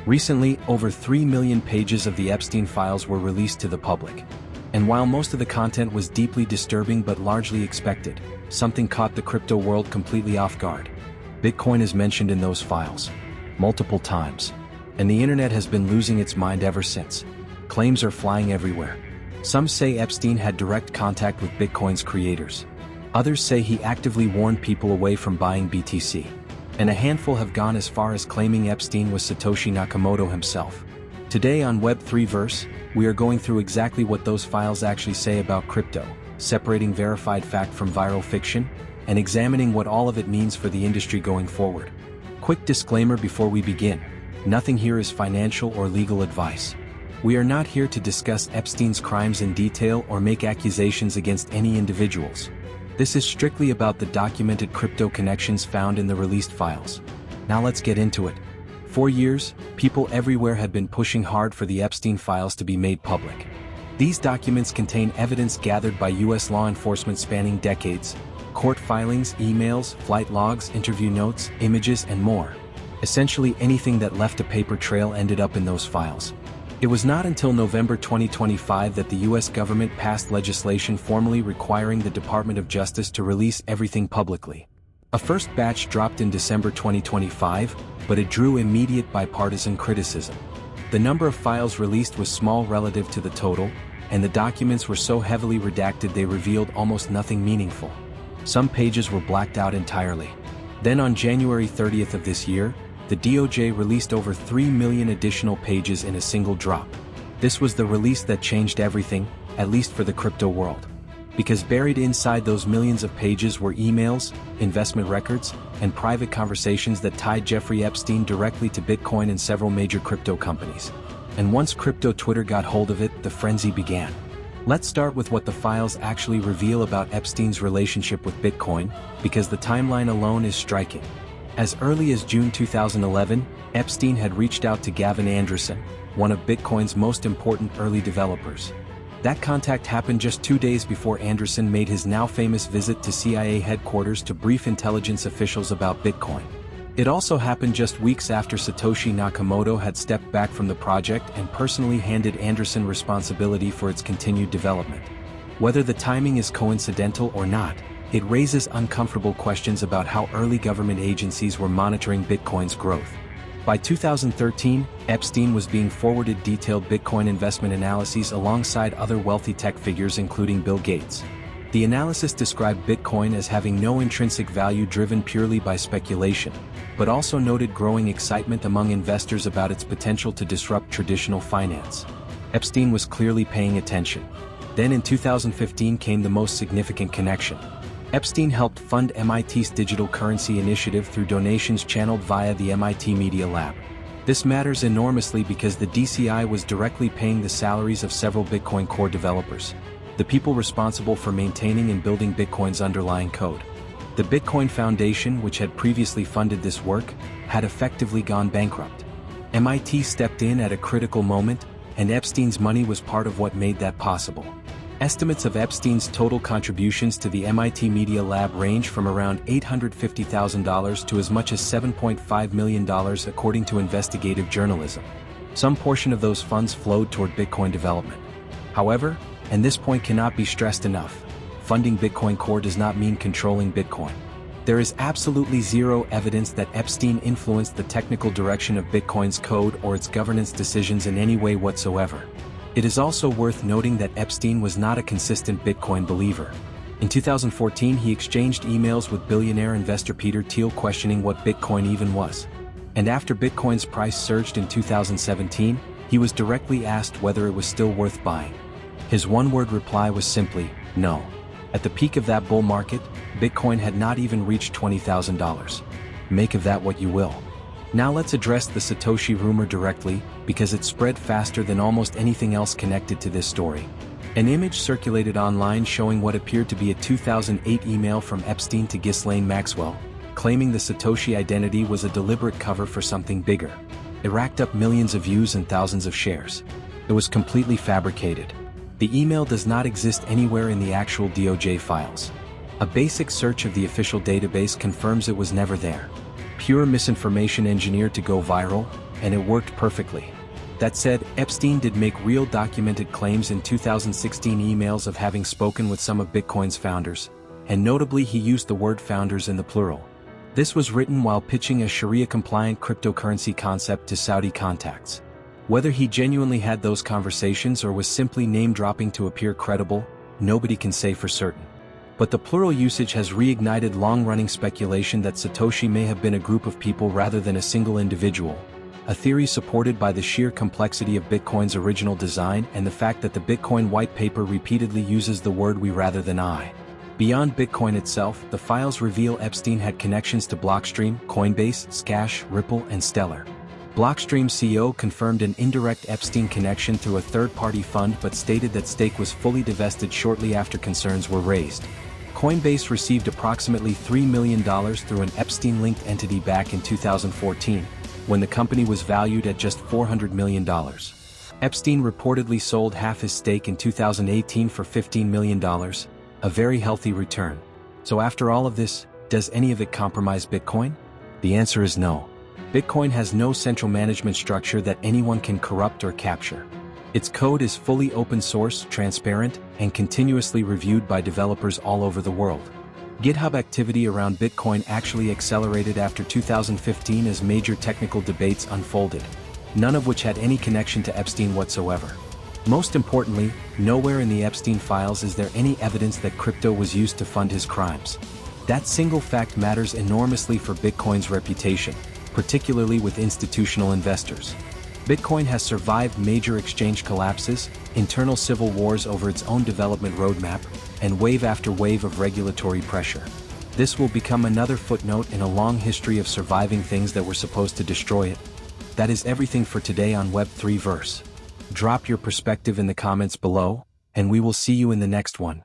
Recently, over 3 million pages of the Epstein files were released to the public. And while most of the content was deeply disturbing but largely expected, something caught the crypto world completely off guard. Bitcoin is mentioned in those files multiple times. And the internet has been losing its mind ever since. Claims are flying everywhere. Some say Epstein had direct contact with Bitcoin's creators. Others say he actively warned people away from buying BTC. And a handful have gone as far as claiming Epstein was Satoshi Nakamoto himself. Today on Web3 Verse, we are going through exactly what those files actually say about crypto, separating verified fact from viral fiction, and examining what all of it means for the industry going forward. Quick disclaimer before we begin: nothing here is financial or legal advice. We are not here to discuss Epstein's crimes in detail or make accusations against any individuals. This is strictly about the documented crypto connections found in the released files. Now let's get into it. For years, people everywhere have been pushing hard for the Epstein files to be made public. These documents contain evidence gathered by US law enforcement spanning decades: court filings, emails, flight logs, interview notes, images, and more. Essentially anything that left a paper trail ended up in those files. It was not until November 2025 that the US government passed legislation formally requiring the Department of Justice to release everything publicly. A first batch dropped in December 2025, but it drew immediate bipartisan criticism. The number of files released was small relative to the total, and the documents were so heavily redacted they revealed almost nothing meaningful. Some pages were blacked out entirely. Then on January 30th of this year, the DOJ released over 3 million additional pages in a single drop. This was the release that changed everything, at least for the crypto world. Because buried inside those millions of pages were emails, investment records, and private conversations that tied Jeffrey Epstein directly to Bitcoin and several major crypto companies. And once crypto Twitter got hold of it, the frenzy began. Let's start with what the files actually reveal about Epstein's relationship with Bitcoin, because the timeline alone is striking. As early as June 2011, Epstein had reached out to Gavin Andresen, one of Bitcoin's most important early developers. That contact happened just 2 days before Andresen made his now famous visit to CIA headquarters to brief intelligence officials about Bitcoin. It also happened just weeks after Satoshi Nakamoto had stepped back from the project and personally handed Andresen responsibility for its continued development. Whether the timing is coincidental or not, it raises uncomfortable questions about how early government agencies were monitoring Bitcoin's growth. By 2013, Epstein was being forwarded detailed Bitcoin investment analyses alongside other wealthy tech figures including Bill Gates. The analysis described Bitcoin as having no intrinsic value driven purely by speculation, but also noted growing excitement among investors about its potential to disrupt traditional finance. Epstein was clearly paying attention. Then in 2015 came the most significant connection. Epstein helped fund MIT's digital currency initiative through donations channeled via the MIT Media Lab. This matters enormously because the DCI was directly paying the salaries of several Bitcoin core developers, the people responsible for maintaining and building Bitcoin's underlying code. The Bitcoin Foundation, which had previously funded this work, had effectively gone bankrupt. MIT stepped in at a critical moment, and Epstein's money was part of what made that possible. Estimates of Epstein's total contributions to the MIT Media Lab range from around $850,000 to as much as $7.5 million according to investigative journalism. Some portion of those funds flowed toward Bitcoin development. However, and this point cannot be stressed enough, funding Bitcoin Core does not mean controlling Bitcoin. There is absolutely zero evidence that Epstein influenced the technical direction of Bitcoin's code or its governance decisions in any way whatsoever. It is also worth noting that Epstein was not a consistent Bitcoin believer. In 2014 he exchanged emails with billionaire investor Peter Thiel questioning what Bitcoin even was. And after Bitcoin's price surged in 2017, he was directly asked whether it was still worth buying. His one-word reply was simply, no. At the peak of that bull market, Bitcoin had not even reached $20,000. Make of that what you will. Now let's address the Satoshi rumor directly, because it spread faster than almost anything else connected to this story. An image circulated online showing what appeared to be a 2008 email from Epstein to Ghislaine Maxwell, claiming the Satoshi identity was a deliberate cover for something bigger. It racked up millions of views and thousands of shares. It was completely fabricated. The email does not exist anywhere in the actual DOJ files. A basic search of the official database confirms it was never there. Pure misinformation engineered to go viral, and it worked perfectly. That said, Epstein did make real documented claims in 2016 emails of having spoken with some of Bitcoin's founders, and notably he used the word founders in the plural. This was written while pitching a Sharia-compliant cryptocurrency concept to Saudi contacts. Whether he genuinely had those conversations or was simply name-dropping to appear credible, nobody can say for certain. But the plural usage has reignited long-running speculation that Satoshi may have been a group of people rather than a single individual, a theory supported by the sheer complexity of Bitcoin's original design and the fact that the Bitcoin white paper repeatedly uses the word we rather than I. Beyond Bitcoin itself, the files reveal Epstein had connections to Blockstream, Coinbase, Scash, Ripple, and Stellar. Blockstream CEO confirmed an indirect Epstein connection through a third-party fund but stated that stake was fully divested shortly after concerns were raised. Coinbase received approximately $3 million through an Epstein-linked entity back in 2014, when the company was valued at just $400 million. Epstein reportedly sold half his stake in 2018 for $15 million, a very healthy return. So after all of this, does any of it compromise Bitcoin? The answer is no. Bitcoin has no central management structure that anyone can corrupt or capture. Its code is fully open source, transparent, and continuously reviewed by developers all over the world. GitHub activity around Bitcoin actually accelerated after 2015 as major technical debates unfolded, none of which had any connection to Epstein whatsoever. Most importantly, nowhere in the Epstein files is there any evidence that crypto was used to fund his crimes. That single fact matters enormously for Bitcoin's reputation, particularly with institutional investors. Bitcoin has survived major exchange collapses, internal civil wars over its own development roadmap, and wave after wave of regulatory pressure. This will become another footnote in a long history of surviving things that were supposed to destroy it. That is everything for today on Web3 Verse. Drop your perspective in the comments below, and we will see you in the next one.